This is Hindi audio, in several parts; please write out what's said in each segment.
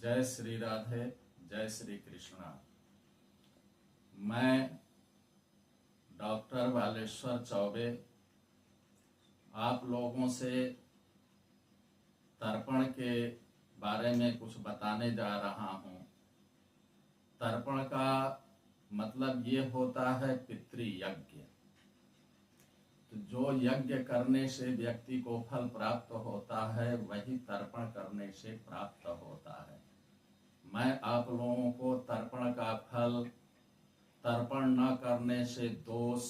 जय श्री राधे, जय श्री कृष्णा। मैं डॉक्टर बालेश्वर चौबे आप लोगों से तर्पण के बारे में कुछ बताने जा रहा हूँ। तर्पण का मतलब ये होता है पितृयज्ञ। तो जो यज्ञ करने से व्यक्ति को फल प्राप्त होता है वही तर्पण करने से प्राप्त होता है। मैं आप लोगों को तर्पण का फल, तर्पण न करने से दोष,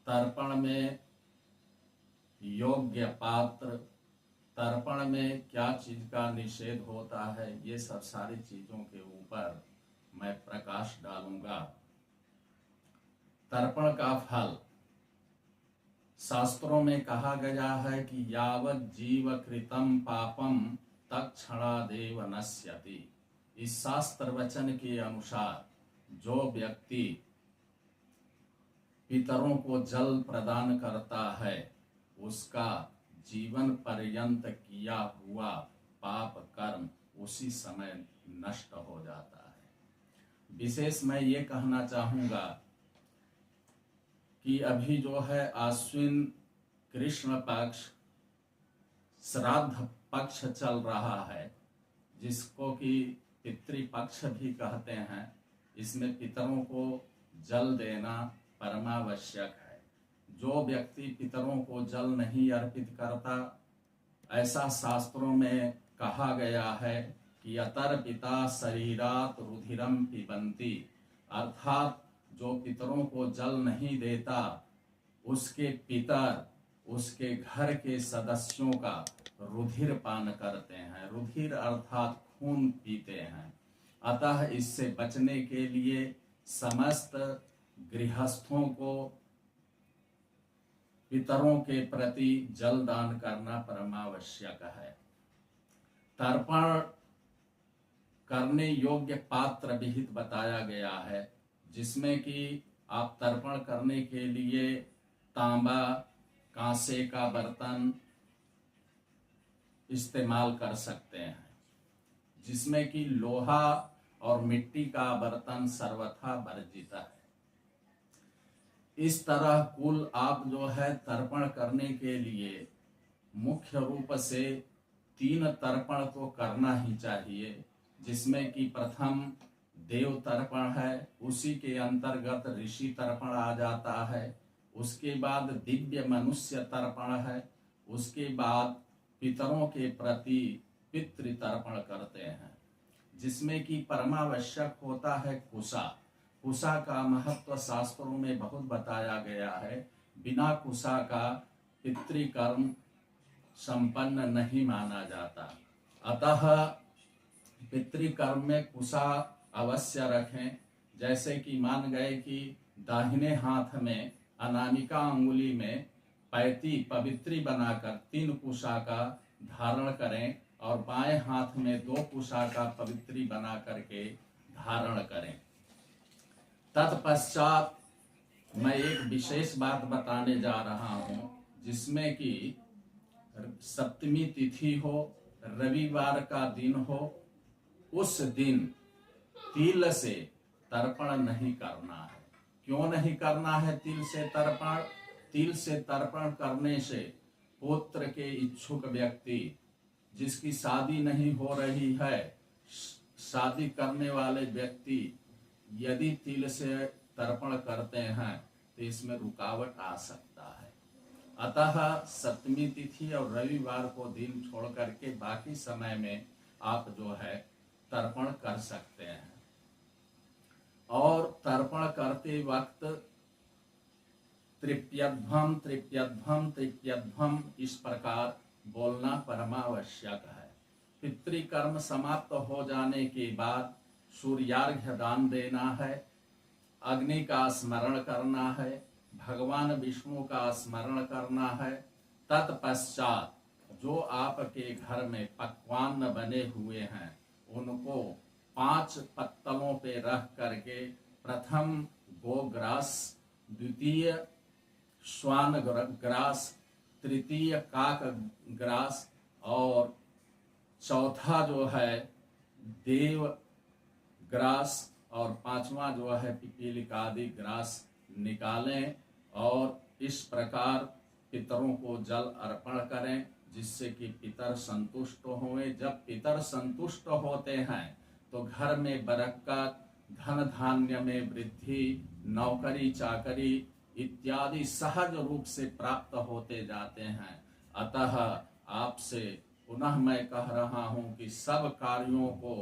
तर्पण में योग्य पात्र, तर्पण में क्या चीज का निषेध होता है, ये सब सारी चीजों के ऊपर मैं प्रकाश डालूंगा। तर्पण का फल शास्त्रों में कहा गया है कि यावत् जीव कृतं पापम तत्क्षणादेव नश्यति। इस शास्त्र वचन के अनुसार जो व्यक्ति पितरों को जल प्रदान करता है उसका जीवन पर्यंत किया हुआ पाप कर्म उसी समय नष्ट हो जाता है। विशेष मैं ये कहना चाहूँगा कि अभी जो है आश्विन कृष्ण पक्ष श्राद्ध पक्ष चल रहा है, जिसको कि पितृपक्ष भी कहते हैं। इसमें पितरों को जल देना परमावश्यक है। जो व्यक्ति पितरों को जल नहीं अर्पित करता, ऐसा शास्त्रों में कहा गया है कि अतर्पिता शरीरात रुधिरम पिबन्ति, अर्थात जो पितरों को जल नहीं देता उसके पितर उसके घर के सदस्यों का रुधिर पान करते हैं। रुधिर अर्थात खून पीते हैं। अतः इससे बचने के लिए समस्त गृहस्थों को पितरों के प्रति जल दान करना परमावश्यक है। तर्पण करने योग्य पात्र विहित बताया गया है, जिसमें कि आप तर्पण करने के लिए तांबा, कांसे का बर्तन इस्तेमाल कर सकते हैं, जिसमें कि लोहा और मिट्टी का बर्तन सर्वथा वर्जित है। इस तरह कुल आप जो है तर्पण करने के लिए मुख्य रूप से 3 तर्पण तो करना ही चाहिए, जिसमें कि प्रथम देव तर्पण है, उसी के अंतर्गत ऋषि तर्पण आ जाता है। उसके बाद दिव्य मनुष्य तर्पण है। उसके बाद पितरों के प्रति पितृ तर्पण करते हैं, जिसमें कि परमावश्यक होता है कुशा। कुशा का महत्व शास्त्रों में बहुत बताया गया है। बिना कुशा का पितृकर्म संपन्न नहीं माना जाता। अतः पितृकर्म में कुशा अवश्य रखें। जैसे कि मान गए कि दाहिने हाथ में अनामिका अंगुली में पैती पवित्री बनाकर 3 कुशा का धारण करें और बाएं हाथ में 2 कुशा का पवित्री बना करके धारण करें। तत्पश्चात मैं एक विशेष बात बताने जा रहा हूं, जिसमें कि सप्तमी तिथि हो, रविवार का दिन हो, उस दिन तिल से तर्पण नहीं करना है। क्यों नहीं करना है तिल से तर्पण? तिल से तर्पण करने से पुत्र के इच्छुक व्यक्ति, जिसकी शादी नहीं हो रही है, शादी करने वाले व्यक्ति यदि तिल से तर्पण करते हैं तो इसमें रुकावट आ सकता है। अतः सप्तमी तिथि और रविवार को दिन छोड़ करके बाकी समय में आप जो है तर्पण कर सकते हैं। और तर्पण करते वक्त तृप्यध्वम तृप्यध्वम तृप्यध्वम इस प्रकार बोलना परमावश्यक है। पितृकर्म समाप्त हो जाने के बाद सूर्यार्घ्य दान देना है, अग्नि का स्मरण करना है, भगवान विष्णु का स्मरण करना है। तत्पश्चात जो आपके घर में पकवान बने हुए हैं उनको 5 पत्तलों पे रख करके प्रथम गोग्रास, द्वितीय श्वान ग्रास, तृतीय काक ग्रास और चौथा जो है देव ग्रास और पांचवा जो है पिपीलिका आदि ग्रास निकालें और इस प्रकार पितरों को जल अर्पण करें, जिससे कि पितर संतुष्ट हों। जब पितर संतुष्ट होते हैं तो घर में बरकत, धन धान्य में वृद्धि, नौकरी चाकरी इत्यादि सहज रूप से प्राप्त होते जाते हैं। अतः आपसे पुनः मैं कह रहा हूं कि सब कार्यों को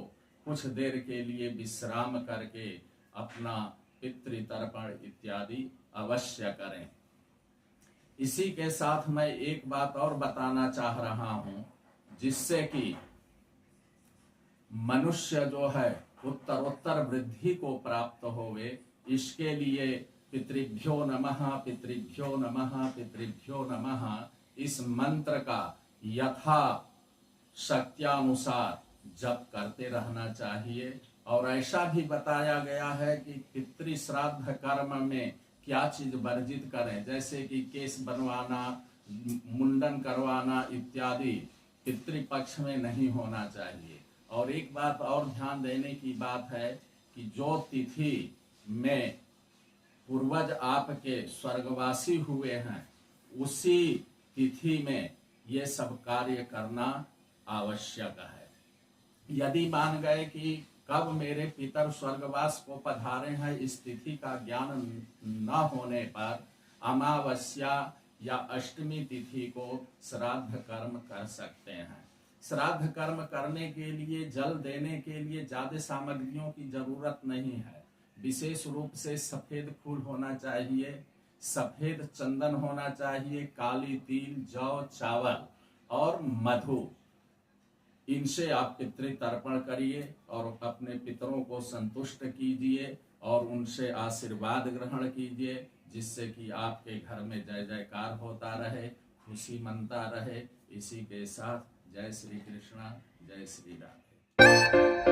कुछ देर के लिए विश्राम करके अपना पितृतर्पण इत्यादि अवश्य करें। इसी के साथ मैं एक बात और बताना चाह रहा हूं, जिससे कि मनुष्य जो है उत्तरोत्तर वृद्धि को प्राप्त होवे। इसके लिए पितृभ्यो नमः, पितृभ्यो नमः, पितृभ्यो नमः इस मंत्र का यथा शक्त्यानुसार जप करते रहना चाहिए। और ऐसा भी बताया गया है कि पितृ श्राद्ध कर्म में क्या चीज वर्जित करें, जैसे कि केस बनवाना, मुंडन करवाना इत्यादि पितृपक्ष में नहीं होना चाहिए। और एक बात और ध्यान देने की बात है कि जो तिथि में पूर्वज आपके स्वर्गवासी हुए हैं, उसी तिथि में ये सब कार्य करना आवश्यक है। यदि मान गए कि कब मेरे पितर स्वर्गवास को पधारे हैं, इस तिथि का ज्ञान न होने पर अमावस्या या अष्टमी तिथि को श्राद्ध कर्म कर सकते हैं। श्राद्ध कर्म करने के लिए, जल देने के लिए ज्यादा सामग्रियों की जरूरत नहीं है। विशेष रूप से सफेद फूल होना चाहिए, सफेद चंदन होना चाहिए, काली तिल, जौ, चावल और मधु, इनसे आप पितृतर्पण करिए और अपने पितरों को संतुष्ट कीजिए और उनसे आशीर्वाद ग्रहण कीजिए, जिससे कि आपके घर में जय जयकार होता रहे, खुशी मनता रहे। इसी के साथ जय श्री कृष्णा, जय श्री राधे।